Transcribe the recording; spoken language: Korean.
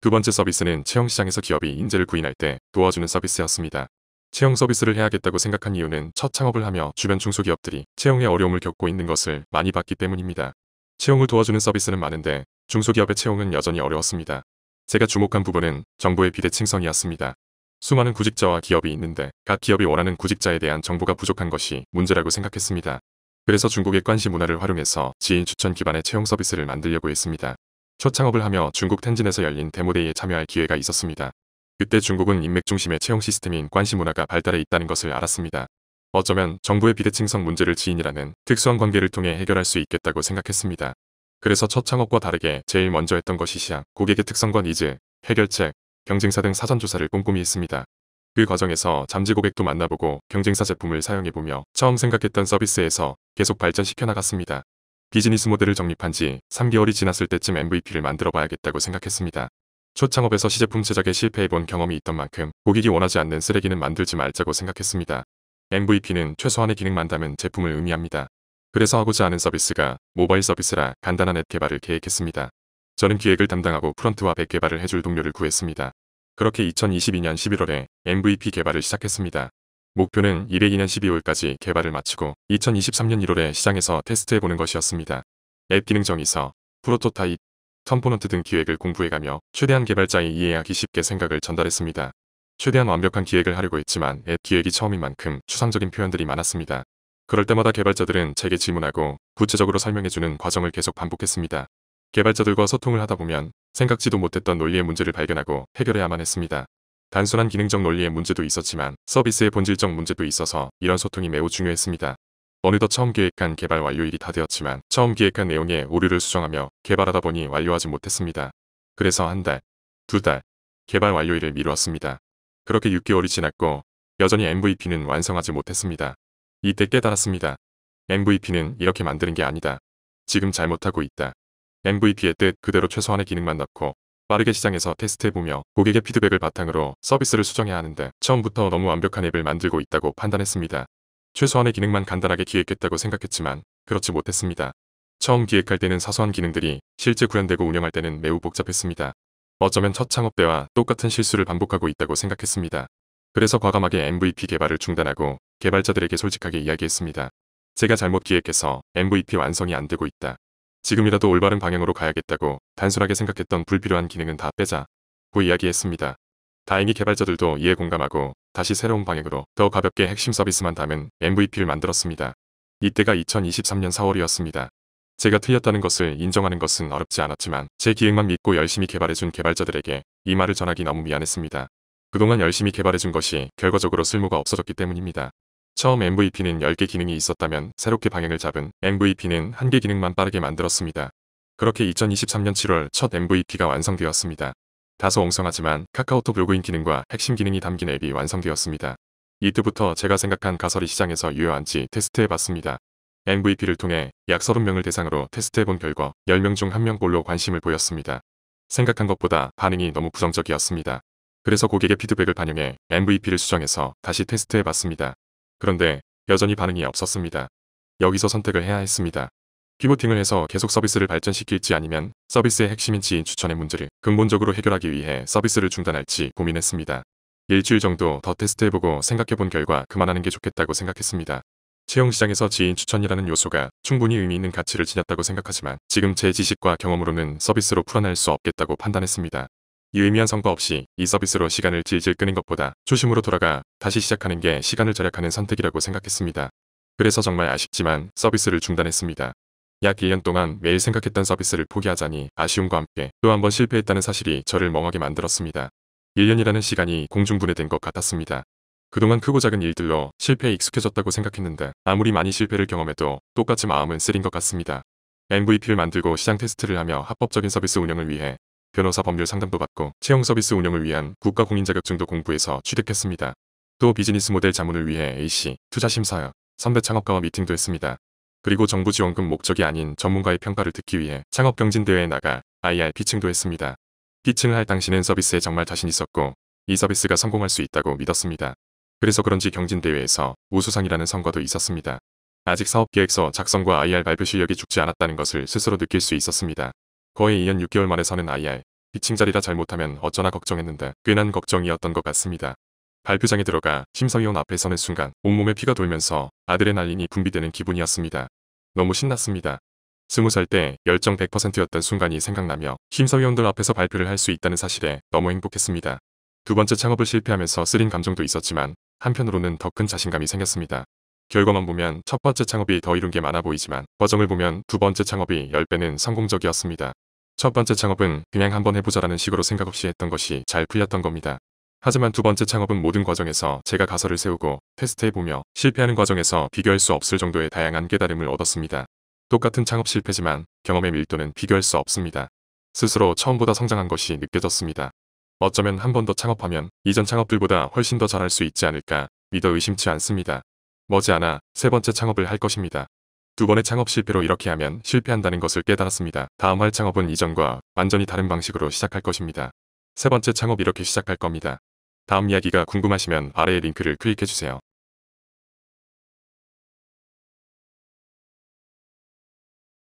두 번째 서비스는 채용 시장에서 기업이 인재를 구인할 때 도와주는 서비스였습니다. 채용 서비스를 해야겠다고 생각한 이유는 첫 창업을 하며 주변 중소기업들이 채용에 어려움을 겪고 있는 것을 많이 봤기 때문입니다. 채용을 도와주는 서비스는 많은데 중소기업의 채용은 여전히 어려웠습니다. 제가 주목한 부분은 정보의 비대칭성이었습니다. 수많은 구직자와 기업이 있는데 각 기업이 원하는 구직자에 대한 정보가 부족한 것이 문제라고 생각했습니다. 그래서 중국의 관시 문화를 활용해서 지인 추천 기반의 채용 서비스를 만들려고 했습니다. 첫 창업을 하며 중국 텐진에서 열린 데모데이에 참여할 기회가 있었습니다. 그때 중국은 인맥 중심의 채용 시스템인 관시 문화가 발달해 있다는 것을 알았습니다. 어쩌면 정부의 비대칭성 문제를 지인이라는 특수한 관계를 통해 해결할 수 있겠다고 생각했습니다. 그래서 첫 창업과 다르게 제일 먼저 했던 것이 시장, 고객의 특성과 니즈, 해결책, 경쟁사 등 사전조사를 꼼꼼히 했습니다. 그 과정에서 잠재 고객도 만나보고 경쟁사 제품을 사용해보며 처음 생각했던 서비스에서 계속 발전시켜 나갔습니다. 비즈니스 모델을 정립한 지 3개월이 지났을 때쯤 MVP를 만들어 봐야겠다고 생각했습니다. 초창업에서 시제품 제작에 실패해본 경험이 있던 만큼 고객이 원하지 않는 쓰레기는 만들지 말자고 생각했습니다. MVP는 최소한의 기능만 담은 제품을 의미합니다. 그래서 하고자 하는 서비스가 모바일 서비스라 간단한 앱 개발을 계획했습니다. 저는 기획을 담당하고 프런트와 백 개발을 해줄 동료를 구했습니다. 그렇게 2022년 11월에 MVP 개발을 시작했습니다. 목표는 202년 12월까지 개발을 마치고 2023년 1월에 시장에서 테스트해보는 것이었습니다. 앱 기능 정의서, 프로토타입, 컴포넌트 등 기획을 공부해가며 최대한 개발자의 이해하기 쉽게 생각을 전달했습니다. 최대한 완벽한 기획을 하려고 했지만 앱 기획이 처음인 만큼 추상적인 표현들이 많았습니다. 그럴 때마다 개발자들은 제게 질문하고 구체적으로 설명해주는 과정을 계속 반복했습니다. 개발자들과 소통을 하다 보면 생각지도 못했던 논리의 문제를 발견하고 해결해야만 했습니다. 단순한 기능적 논리의 문제도 있었지만 서비스의 본질적 문제도 있어서 이런 소통이 매우 중요했습니다. 어느덧 처음 계획한 개발 완료일이 다 되었지만 처음 기획한 내용에 오류를 수정하며 개발하다 보니 완료하지 못했습니다. 그래서 한 달, 두 달, 개발 완료일을 미루었습니다. 그렇게 6개월이 지났고 여전히 MVP는 완성하지 못했습니다. 이때 깨달았습니다. MVP는 이렇게 만드는 게 아니다. 지금 잘못하고 있다. MVP의 뜻 그대로 최소한의 기능만 넣고 빠르게 시장에서 테스트해보며 고객의 피드백을 바탕으로 서비스를 수정해야 하는데 처음부터 너무 완벽한 앱을 만들고 있다고 판단했습니다. 최소한의 기능만 간단하게 기획했다고 생각했지만 그렇지 못했습니다. 처음 기획할 때는 사소한 기능들이 실제 구현되고 운영할 때는 매우 복잡했습니다. 어쩌면 첫 창업 때와 똑같은 실수를 반복하고 있다고 생각했습니다. 그래서 과감하게 MVP 개발을 중단하고 개발자들에게 솔직하게 이야기했습니다. 제가 잘못 기획해서 MVP 완성이 안 되고 있다. 지금이라도 올바른 방향으로 가야겠다고 단순하게 생각했던 불필요한 기능은 다 빼자고 이야기했습니다. 다행히 개발자들도 이해 공감하고 다시 새로운 방향으로 더 가볍게 핵심 서비스만 담은 MVP를 만들었습니다. 이때가 2023년 4월이었습니다. 제가 틀렸다는 것을 인정하는 것은 어렵지 않았지만 제 기획만 믿고 열심히 개발해준 개발자들에게 이 말을 전하기 너무 미안했습니다. 그동안 열심히 개발해준 것이 결과적으로 쓸모가 없어졌기 때문입니다. 처음 MVP는 10개 기능이 있었다면 새롭게 방향을 잡은 MVP는 1개 기능만 빠르게 만들었습니다. 그렇게 2023년 7월 첫 MVP가 완성되었습니다. 다소 엉성하지만 카카오톡 로그인 기능과 핵심 기능이 담긴 앱이 완성되었습니다. 이때부터 제가 생각한 가설이 시장에서 유효한지 테스트해봤습니다. MVP를 통해 약 30명을 대상으로 테스트해본 결과 10명 중 1명꼴로 관심을 보였습니다. 생각한 것보다 반응이 너무 부정적이었습니다. 그래서 고객의 피드백을 반영해 MVP를 수정해서 다시 테스트해봤습니다. 그런데 여전히 반응이 없었습니다. 여기서 선택을 해야 했습니다. 피보팅을 해서 계속 서비스를 발전시킬지 아니면 서비스의 핵심인 지인 추천의 문제를 근본적으로 해결하기 위해 서비스를 중단할지 고민했습니다. 일주일 정도 더 테스트해보고 생각해본 결과 그만하는 게 좋겠다고 생각했습니다. 채용 시장에서 지인 추천이라는 요소가 충분히 의미 있는 가치를 지녔다고 생각하지만 지금 제 지식과 경험으로는 서비스로 풀어낼 수 없겠다고 판단했습니다. 유의미한 성과 없이 이 서비스로 시간을 질질 끄는 것보다 초심으로 돌아가 다시 시작하는 게 시간을 절약하는 선택이라고 생각했습니다. 그래서 정말 아쉽지만 서비스를 중단했습니다. 약 1년 동안 매일 생각했던 서비스를 포기하자니 아쉬움과 함께 또 한 번 실패했다는 사실이 저를 멍하게 만들었습니다. 1년이라는 시간이 공중분해된 것 같았습니다. 그동안 크고 작은 일들로 실패에 익숙해졌다고 생각했는데 아무리 많이 실패를 경험해도 똑같이 마음은 쓰린 것 같습니다. MVP를 만들고 시장 테스트를 하며 합법적인 서비스 운영을 위해 변호사 법률 상담도 받고 채용 서비스 운영을 위한 국가 공인 자격증도 공부해서 취득했습니다. 또 비즈니스 모델 자문을 위해 A씨, 투자심사역, 선배 창업가와 미팅도 했습니다. 그리고 정부 지원금 목적이 아닌 전문가의 평가를 듣기 위해 창업경진대회에 나가 IR 피칭도 했습니다. 피칭을 할 당시는 서비스에 정말 자신 있었고 이 서비스가 성공할 수 있다고 믿었습니다. 그래서 그런지 경진대회에서 우수상이라는 성과도 있었습니다. 아직 사업계획서 작성과 IR 발표 실력이 죽지 않았다는 것을 스스로 느낄 수 있었습니다. 거의 2년 6개월 만에 서는 IR, 피칭자리라 잘못하면 어쩌나 걱정했는데 꽤난 걱정이었던 것 같습니다. 발표장에 들어가 심사위원 앞에 서는 순간 온몸에 피가 돌면서 아드레날린이 분비되는 기분이었습니다. 너무 신났습니다. 20살 때 열정 100%였던 순간이 생각나며 심사위원들 앞에서 발표를 할 수 있다는 사실에 너무 행복했습니다. 두 번째 창업을 실패하면서 쓰린 감정도 있었지만 한편으로는 더 큰 자신감이 생겼습니다. 결과만 보면 첫 번째 창업이 더 이룬 게 많아 보이지만 과정을 보면 두 번째 창업이 10배는 성공적이었습니다. 첫 번째 창업은 그냥 한번 해보자라는 식으로 생각 없이 했던 것이 잘 풀렸던 겁니다. 하지만 두 번째 창업은 모든 과정에서 제가 가설을 세우고 테스트해보며 실패하는 과정에서 비교할 수 없을 정도의 다양한 깨달음을 얻었습니다. 똑같은 창업 실패지만 경험의 밀도는 비교할 수 없습니다. 스스로 처음보다 성장한 것이 느껴졌습니다. 어쩌면 한 번 더 창업하면 이전 창업들보다 훨씬 더 잘할 수 있지 않을까 믿어 의심치 않습니다. 머지않아 세 번째 창업을 할 것입니다. 두 번의 창업 실패로 이렇게 하면 실패한다는 것을 깨달았습니다. 다음 할 창업은 이전과 완전히 다른 방식으로 시작할 것입니다. 세 번째 창업 이렇게 시작할 겁니다. 다음 이야기가 궁금하시면 아래의 링크를 클릭해주세요.